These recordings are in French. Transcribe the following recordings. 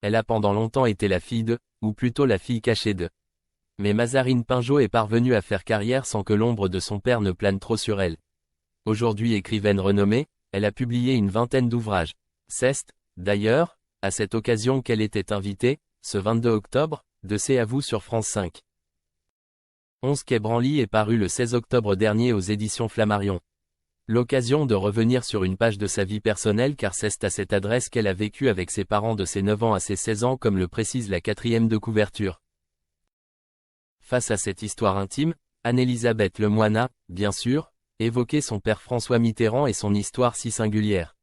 Elle a pendant longtemps été la fille de, ou plutôt la fille cachée de. Mais Mazarine Pinjot est parvenue à faire carrière sans que l'ombre de son père ne plane trop sur elle. Aujourd'hui écrivaine renommée, elle a publié une vingtaine d'ouvrages. C'est, d'ailleurs, à cette occasion qu'elle était invitée, ce 22 octobre, de C'est à vous sur France 5. 11 quai Branly est paru le 16 octobre dernier aux éditions Flammarion. L'occasion de revenir sur une page de sa vie personnelle car c'est à cette adresse qu'elle a vécu avec ses parents de ses 9 ans à ses 16 ans comme le précise la 4e de couverture. Face à cette histoire intime, Anne-Elisabeth Lemoine a, bien sûr, évoqué son père François Mitterrand et son histoire si singulière.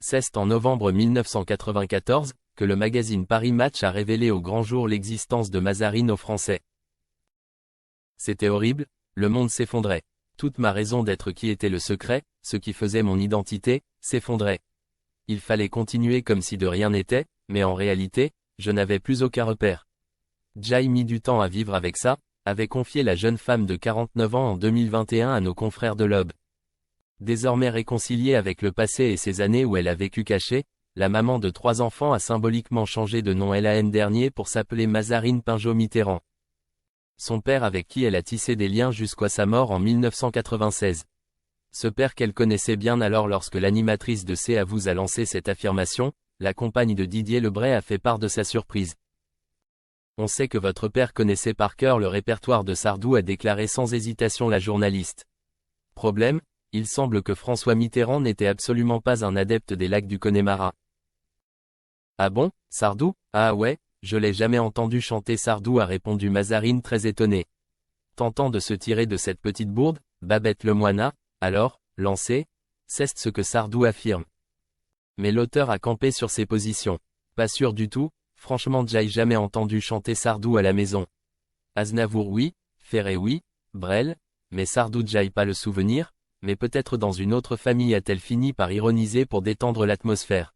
C'est en novembre 1994, que le magazine Paris Match a révélé au grand jour l'existence de Mazarine aux Français. C'était horrible, le monde s'effondrait. Toute ma raison d'être qui était le secret, ce qui faisait mon identité, s'effondrait. Il fallait continuer comme si de rien n'était, mais en réalité, je n'avais plus aucun repère. Jai mis du temps à vivre avec ça, avait confié la jeune femme de 49 ans en 2021 à nos confrères de l'Aube. Désormais réconciliée avec le passé et ces années où elle a vécu cachée, la maman de 3 enfants a symboliquement changé de nom l'an dernier pour s'appeler Mazarine Pinjot Mitterrand. Son père avec qui elle a tissé des liens jusqu'à sa mort en 1996. Ce père qu'elle connaissait bien alors lorsque l'animatrice de C'est à vous a lancé cette affirmation, la compagne de Didier Lebray a fait part de sa surprise. On sait que votre père connaissait par cœur le répertoire de Sardou, a déclaré sans hésitation la journaliste. Problème, il semble que François Mitterrand n'était absolument pas un adepte des lacs du Connemara. Ah bon, Sardou? Ah ouais, je l'ai jamais entendu chanter Sardou, a répondu Mazarine très étonnée. Tentant de se tirer de cette petite bourde, Babette Lemoine a, alors, lancé, c'est ce que Sardou affirme. Mais l'auteur a campé sur ses positions. Pas sûr du tout, franchement j'ai jamais entendu chanter Sardou à la maison. Aznavour oui, Ferré oui, Brel, mais Sardou j'ai pas le souvenir, mais peut-être dans une autre famille, a-t-elle fini par ironiser pour détendre l'atmosphère.